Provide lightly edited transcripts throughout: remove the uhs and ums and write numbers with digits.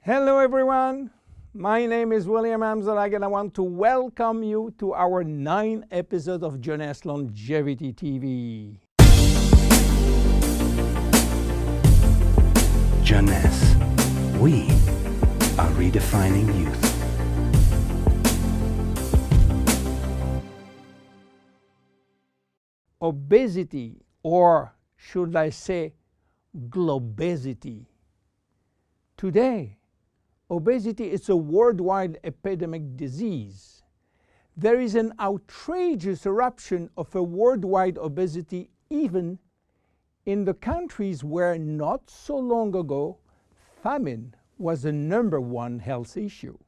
Hello everyone, my name is William Amzalag and I want to welcome you to our 9th episode of Jeunesse Longevity TV. Jeunesse, we are redefining youth. Obesity, or should I say globesity. Today, obesity is a worldwide epidemic disease. There is an outrageous eruption of a worldwide obesity even in the countries where not so long ago famine was the #1 health issue.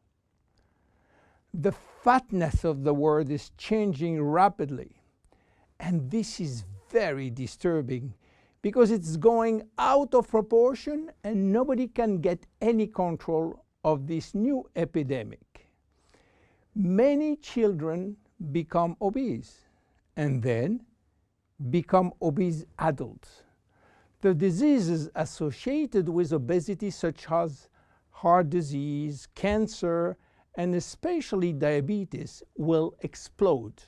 The fatness of the world is changing rapidly, and this is very disturbing because it's going out of proportion and nobody can get any control of this new epidemic. Many children become obese and then become obese adults. The diseases associated with obesity, such as heart disease, cancer, and especially diabetes, will explode.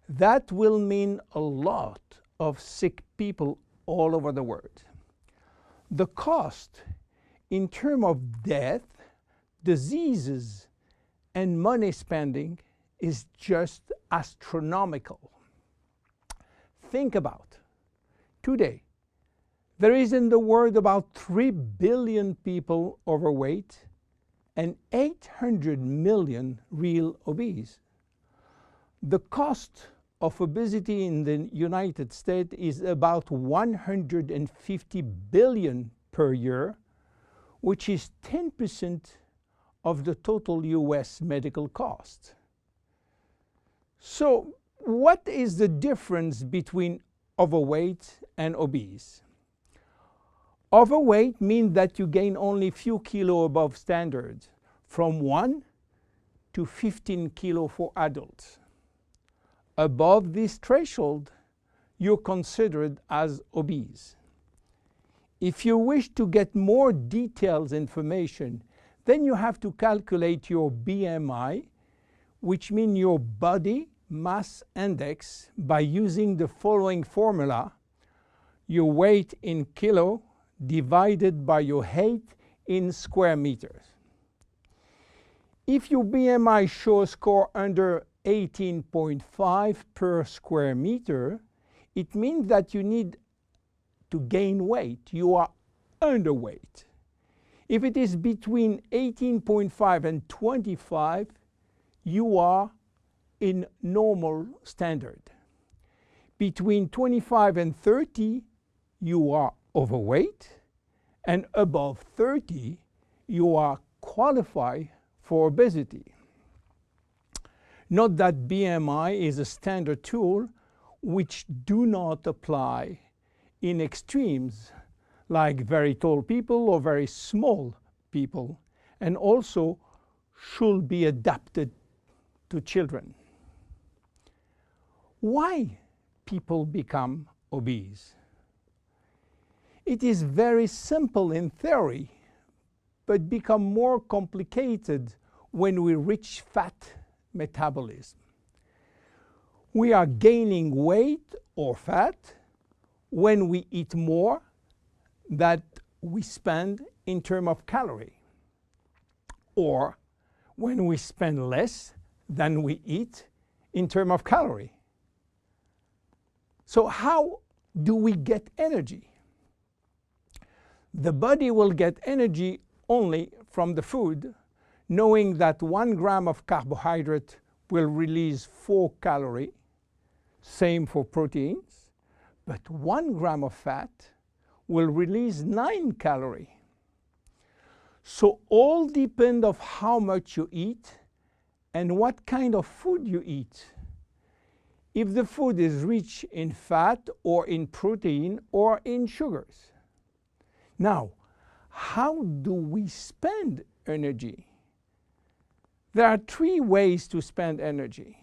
That will mean a lot of sick people all over the world. The cost in terms of death, diseases, and money spending is just astronomical. Think about today, there is in the world about 3 billion people overweight and 800 million real obese. The cost of obesity in the United States is about 150 billion per year, which is 10% of the total U.S. medical cost. So what is the difference between overweight and obese? Overweight means that you gain only few kilos above standard, from 1 to 15 kilos for adults. Above this threshold, you're considered as obese. If you wish to get more detailed information, then you have to calculate your BMI, which means your body mass index, by using the following formula: your weight in kilo divided by your height in square meters. If your BMI shows score under 18.5 per square meter, it means that you need to gain weight. You are underweight. If it is between 18.5 and 25, you are in normal standard. Between 25 and 30, you are overweight, and above 30, you are qualified for obesity. Note that BMI is a standard tool which do not apply in extremes like very tall people or very small people, and also should be adapted to children. Why people become obese? It is very simple in theory, but become more complicated when we reach fat metabolism. We are gaining weight or fat when we eat more than we spend in terms of calorie, or when we spend less than we eat in terms of calorie. So how do we get energy? The body will get energy only from the food, knowing that 1 gram of carbohydrate will release 4 calories, same for proteins, but 1 gram of fat will release 9 calories. So all depend on how much you eat and what kind of food you eat. If the food is rich in fat or in protein or in sugars. Now, how do we spend energy? There are 3 ways to spend energy.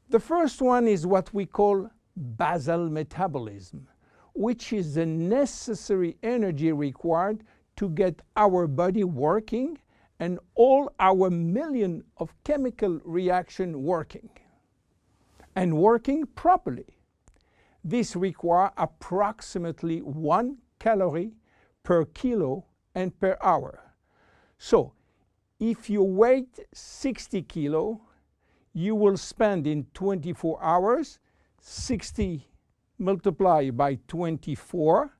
The first one is what we call basal metabolism, which is the necessary energy required to get our body working and all our million of chemical reaction working and working properly. This requires approximately 1 calorie per kilo and per hour. So if you weigh 60 kilo, you will spend in 24 hours 60 multiplied by 24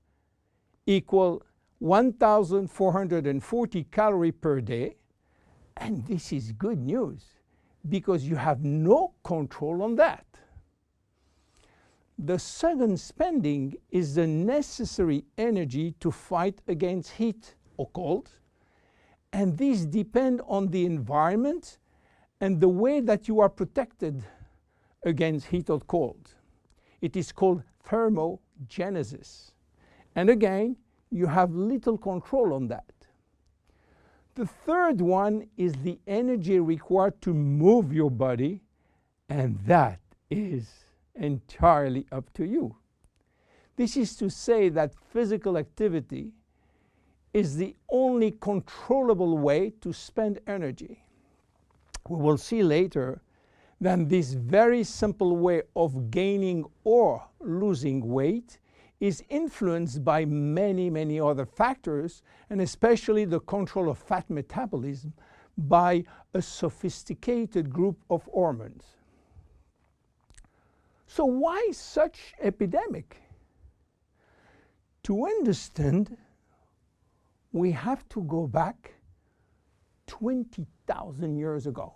equal 1,440 calories per day. And this is good news because you have no control on that. The second spending is the necessary energy to fight against heat or cold. And these depend on the environment and the way that you are protected against heat or cold. It is called thermogenesis. And again, you have little control on that. The third one is the energy required to move your body, and that is entirely up to you. This is to say that physical activity is the only controllable way to spend energy. We will see later that this very simple way of gaining or losing weight is influenced by many, many other factors, and especially the control of fat metabolism by a sophisticated group of hormones. So why such epidemic? To understand, we have to go back 20,000 years ago.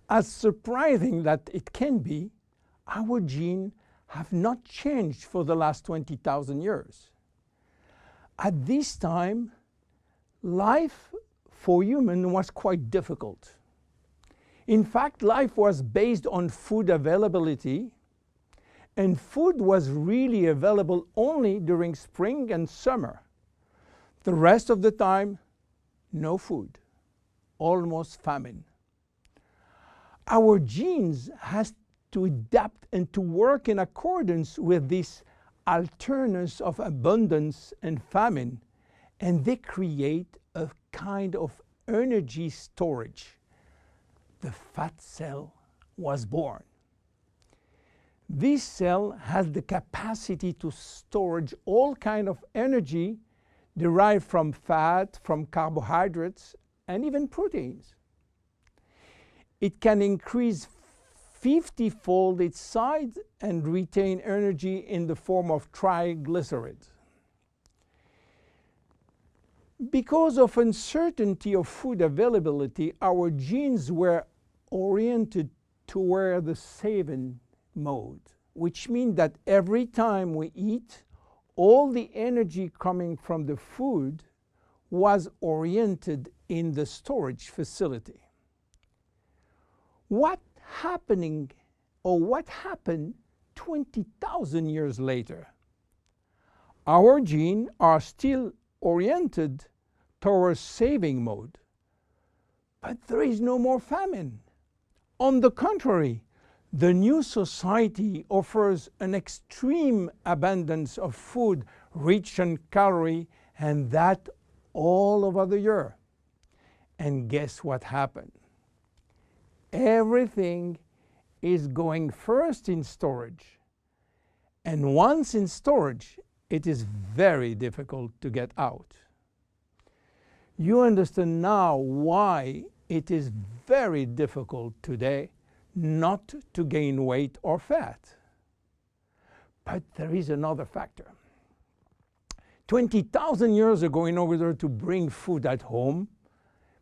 As surprising that it can be, our genes have not changed for the last 20,000 years. At this time, life for humans was quite difficult. In fact, life was based on food availability, and food was really available only during spring and summer. The rest of the time, no food, almost famine. Our genes has to adapt and to work in accordance with this alternance of abundance and famine, and they create a kind of energy storage. The fat cell was born. This cell has the capacity to store all kinds of energy derived from fat, from carbohydrates, and even proteins. It can increase 50-fold its size and retain energy in the form of triglycerides. Because of uncertainty of food availability, our genes were oriented toward the saving mode, which means that every time we eat, all the energy coming from the food was oriented in the storage facility. What happened 20,000 years later? Our genes are still oriented towards saving mode, but there is no more famine. On the contrary, the new society offers an extreme abundance of food rich in calories, and that all over the year. And guess what happened? Everything is going first in storage. And once in storage, it is very difficult to get out. You understand now why it is very difficult today not to gain weight or fat. But there is another factor. 20,000 years ago, in order to bring food at home,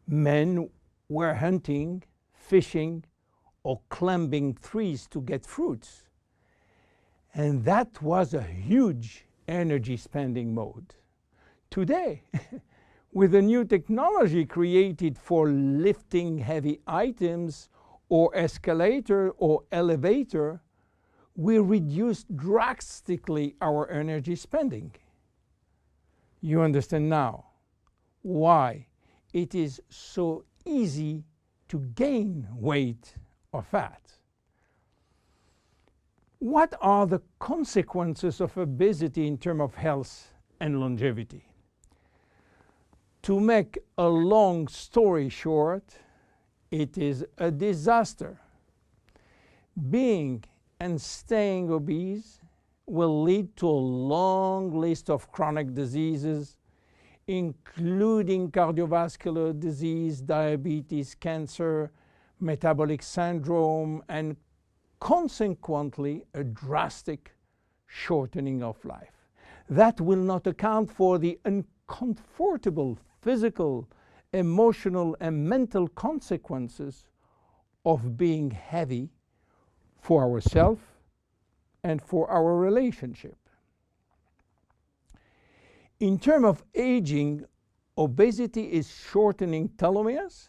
men were hunting, fishing, or climbing trees to get fruits. And that was a huge energy spending mode. Today, with a new technology created for lifting heavy items or escalator or elevator, we reduce drastically our energy spending. You understand now why it is so easy to gain weight or fat. What are the consequences of obesity in terms of health and longevity? To make a long story short, it is a disaster. Being and staying obese will lead to a long list of chronic diseases, including cardiovascular disease, diabetes, cancer, metabolic syndrome, and consequently a drastic shortening of life. That will not account for the uncomfortable physical, emotional, and mental consequences of being heavy for ourselves and for our relationship. In terms of aging, obesity is shortening telomeres,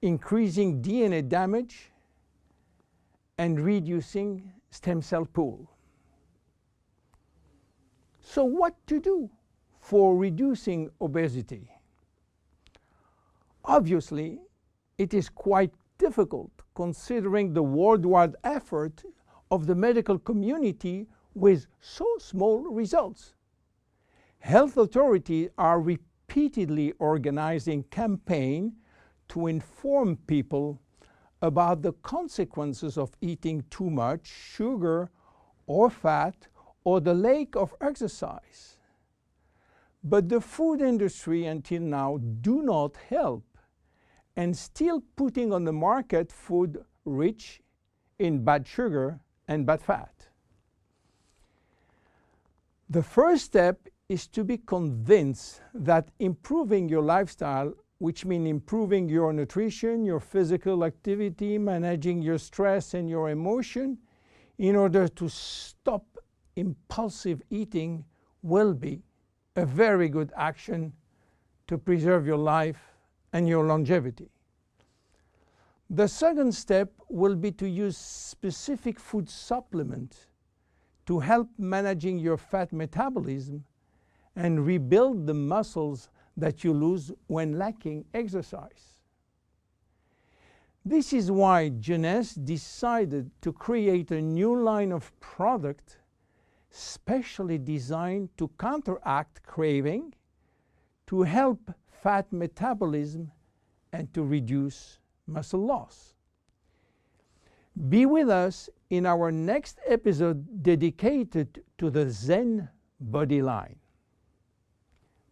increasing DNA damage, and reducing stem cell pool. So what to do for reducing obesity? Obviously, it is quite difficult considering the worldwide effort of the medical community with so small results. Health authorities are repeatedly organizing campaigns to inform people about the consequences of eating too much sugar or fat or the lack of exercise. But the food industry until now do not help and still putting on the market food rich in bad sugar and bad fat. The first step is to be convinced that improving your lifestyle, which means improving your nutrition, your physical activity, managing your stress and your emotion, in order to stop impulsive eating, will be a very good action to preserve your life and your longevity. The second step will be to use specific food supplements to help managing your fat metabolism and rebuild the muscles that you lose when lacking exercise. This is why Jeunesse decided to create a new line of product specially designed to counteract craving, to help fat metabolism, and to reduce muscle loss. Be with us in our next episode dedicated to the Zen Body line.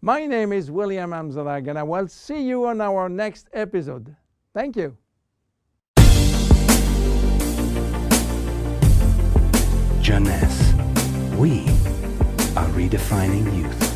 My name is William Amzalag, and I will see you on our next episode. Thank you. Jeunesse. We are redefining youth.